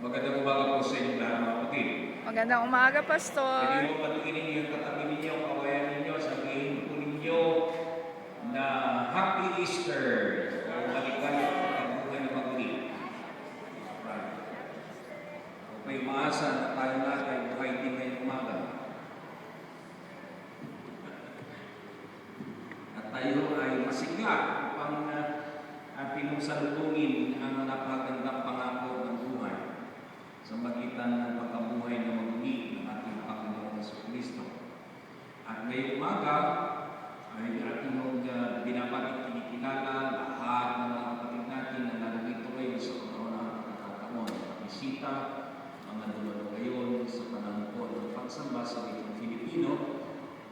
Magandang umaga po sa inyo lahat mga kapatid. Magandang umaga, Pwede Pastor. mo patingin ninyo yung katabi ninyo, kawayan ninyo, sabihin po ninyo na Happy Easter o maligayang pagkabuhay na maguli. Right. Kung may umaasa na tayo lahat ay buhay din ngayong umaga. At tayo ay masigla upang pinusalubungin ang napakagandang pangako ng buhay sa magitan ng pagkabuhay na maguli ng ating Panginoong Jesucristo. At ngayong umaga ay ating binabati kinikilala lahat ng mga kapatid natin na narito ngayon sa kaunang pagkakataon. Bisita, mga dumalo ngayon sa panahon po ng pagsamba sa wikang Filipino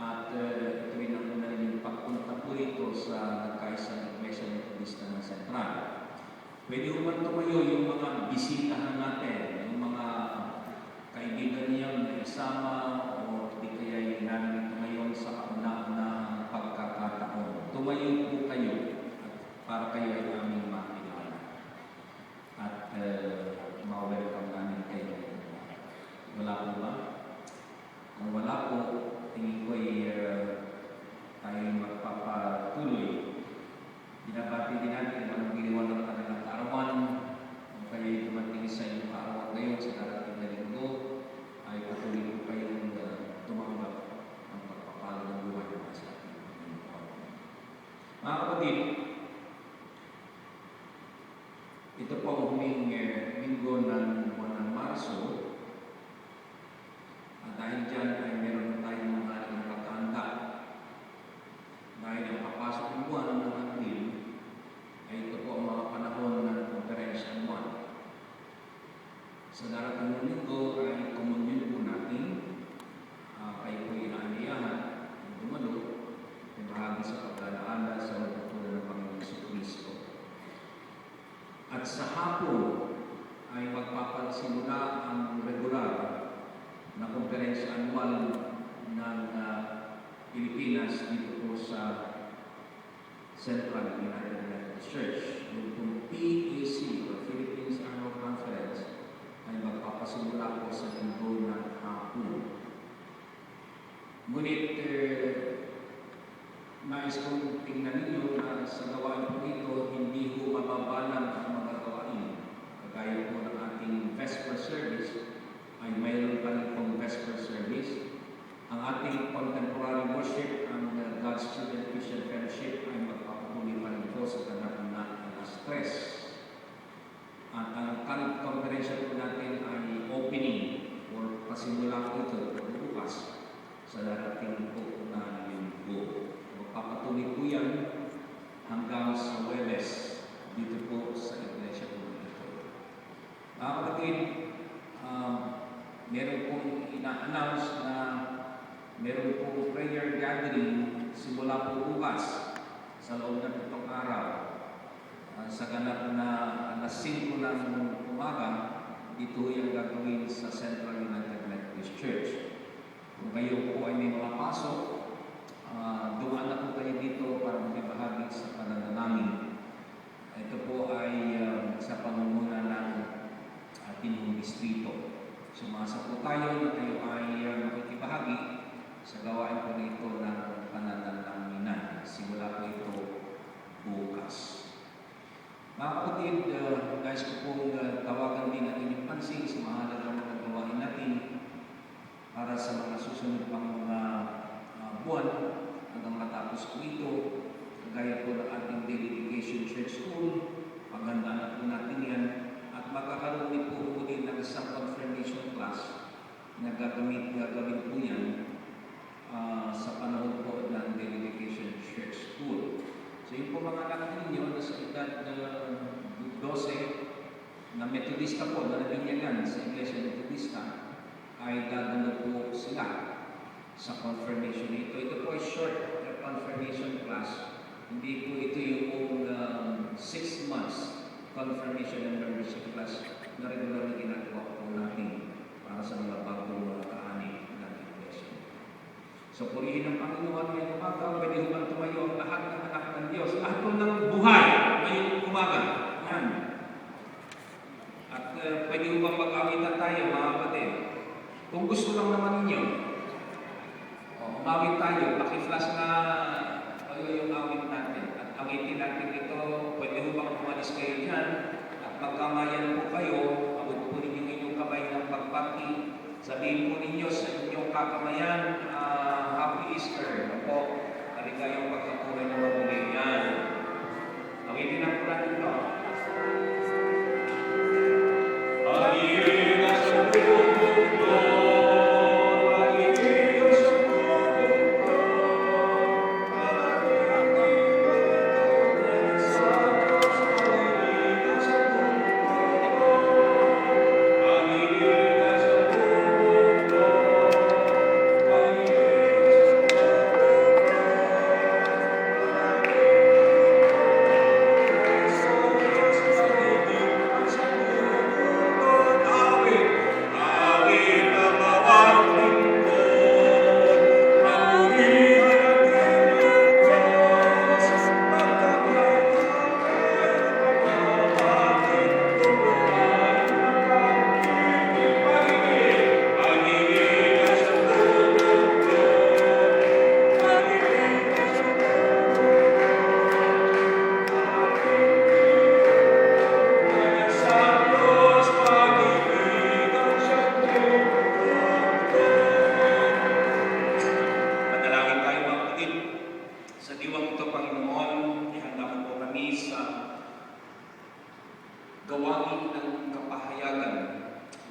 at ito rin ang narinig pagpunta po ito sa nagkaisang Iglesia Metodista ng Sentral. Pwede naman tumayo yung mga bisitahan natin, yung mga kaibigan niyang naisama o di kaya namin ngayon sa kauna-unahang pagkakataon. Tumayo po kayo para kayo ay aming makilala. At ma-welcome namin kayo. Wala po ba? Kung wala po, tingin ko ay tayo magpapatuloy. Binabati din natin ang ginawa ng kanilang kaarawan. Kung kayo'y dumating sa inyong kaarawan ngayon sa darating na linggo, ay patuloy po kayong tumanggap ng pagpapalo ng buhay ng sa ating Panginoon. Mga kapatid, ito po ang huling linggo ng buwan ng Marso. At dahil dyan ay meron tayong mga nakakahanda. Dahil ang papasok ng buwan ng Abril, ay ito po ang mga panahon ng konferensya buwan. Sa darating ng linggo ay komunyon po natin. Kayo po inaaniyahan ng dumalo, ay bahagi sa pagdalaala sa pagpapula ng Panginoon Jesucristo. At sa hapon ay magpapasimula ang regular na konferensya anual ng Pilipinas dito po sa Central United Methodist Church. Yung PAC o Philippines Annual Conference ay magpapasimula po sa linggo ng hapon. Ngunit nais kong tingnan ninyo na sa gawain po ito, hindi po mababalang ang mga gawain. Kagaya po ng ating Vesper Service, ay mayroon pa rin pong Vesper Service. Ang ating contemporary worship, ang God's Student Christian Fellowship, ay magpapatuloy pa rin po sa ganap na alas 3. At ang konferensya po natin ay opening or pasimula po ito bukas sa darating po na linggo. Magpapatuloy po yan hanggang sa Webes dito po sa iglesia po ito. Mga kapatid, meron pong ina-announce na meron pong prayer gathering simula po bukas sa loob ng itong araw. Sa ganap na alas 5 ng umaga, dito yung gagawin sa Central United Methodist Church. Kung kayo po ay may mga pasok, dumaan na po kayo dito para makibahagi sa pananalangin. Ito po ay sa pamumuno ng ating distrito. Sumasa po tayo na kayo ay makikibahagi sa gawain po nito ng pananalanginan. Simula po ito bukas. Mga kapatid, guys ko pong tawagan din ang inyong pansin sa mahalagang mga gawain natin para sa mga susunod pang mga buwan hanggang matapos po ito. Kagaya po ng ating Dedication Church School, paghandaan na po natin yan. At magkakaroon din po din ng isang confirmation class na gagawin po yan sa panahon po ng Dedication Church School. So yung po mga anak ninyo na sa edad 12 na Metodista po, na nabinyagan sa Iglesia Metodista, ay dadalo po sila sa confirmation ito. Ito po ay short confirmation class. Hindi po ito yung 6 months confirmation and membership class na regular na ginagawa po natin para sa mga bagong mga kaani ng Iglesia. So, purihin ng Panginoon ngayong umaga, pwede hubang tumayo ang lahat ng anak ng Diyos. Lahat po ng buhay ngayong umaga. Yan. At pwede hubang mag magwawakas kayo dyan at magkamayan po kayo, abot po ninyo inyong kamay ng pagpati. Sabihin po ninyo sa inyong kakamayan, Happy Easter. Ako, maligayang pagkabuhay na mabuhay yan. Awitin ang pula nito. Gawain ng kapahayagan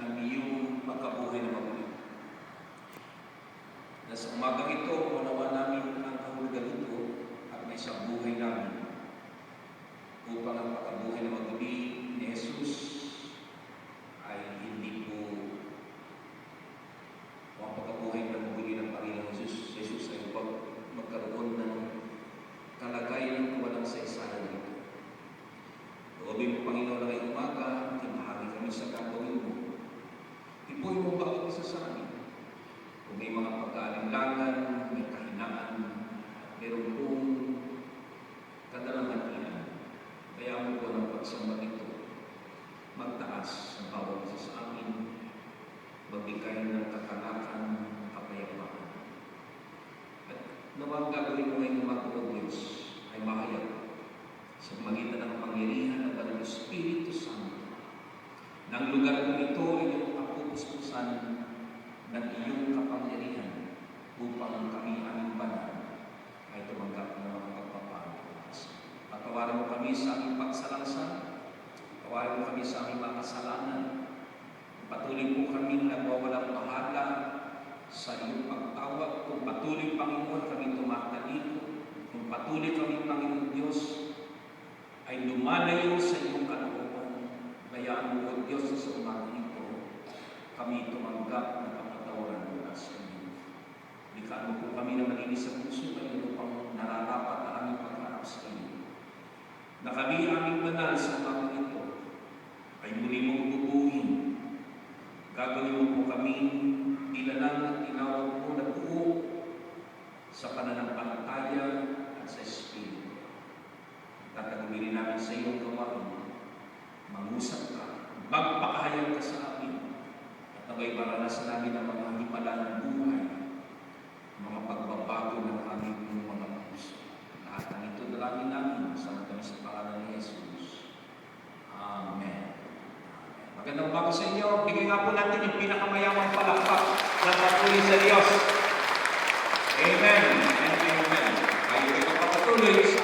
ng iyong pagkabuhay na mabuhay. Na sa umagang ito, manawa namin ang kahulugan ito at may sa buhay namin upang ang pagkabuhay na mabuhay ni Jesus ay hindi po ang pagkabuhay na mabuhay ng Panginoon Jesus ay magkaroon ng kalagayan ng walang saysayang ito. Loobin mo, Panginoon, na ngayong umaga, tinahagi kami sa gagawin mo. Ipuin mo bawat isa sa amin. Kung may mga pagkaalinlangan, may kahinaan, meron pong kadalanghatian, kaya mo po ng pagsamba nito, magtaas sa bawat isa sa amin, magbigay ng kakalakan, kapayapaan. At nawang gagawin mo ngayong umaga, O Diyos, ay mahayag sa magitan ng pangyarihan ng Banal Espiritu Santo. Nang lugar po ito ay iyong kapupuspusan ng iyong kapangyarihan upang kami aming banal ay tumanggap ng mga pagpapalas. Patawarin mo kami sa aming pagsalansan, patawarin mo kami sa aming mga kasalanan, patuloy po kami nagwawalang bahala sa iyong pagtawag. Kung patuloy, Panginoon, kami tumatalino, kung patuloy kami, Panginoon Diyos, ay lumalayo sa iyong kalooban. Bayaan mo, O Diyos, sa umaga ito, kami tumanggap ng kapatawaran mula sa inyo. Bigyan mo po kami na malinis sa puso kayo upang nararapat na aming pagharap sa inyo. Na kami aming banal sa umaga ito ay muli mong bubuhin. Gagawin mo po kami ilalang at tinawag mo na buo sa pananampalataya at sa Espiritu. Tatagumilin namin sa iyong gawain. Mangusap ka, magpakahayag ka sa amin, at nabay maranasan namin ang mga himala ng buhay, mga pagbabago ng aming mga puso. Lahat ng ito dalangin namin sa pangalan ni Jesus. Amen. Magandang umaga sa inyo. Bigyan nga po natin yung pinakamayamang palakpak ng patuloy sa Diyos. Amen and amen. Kayo ito papatuloy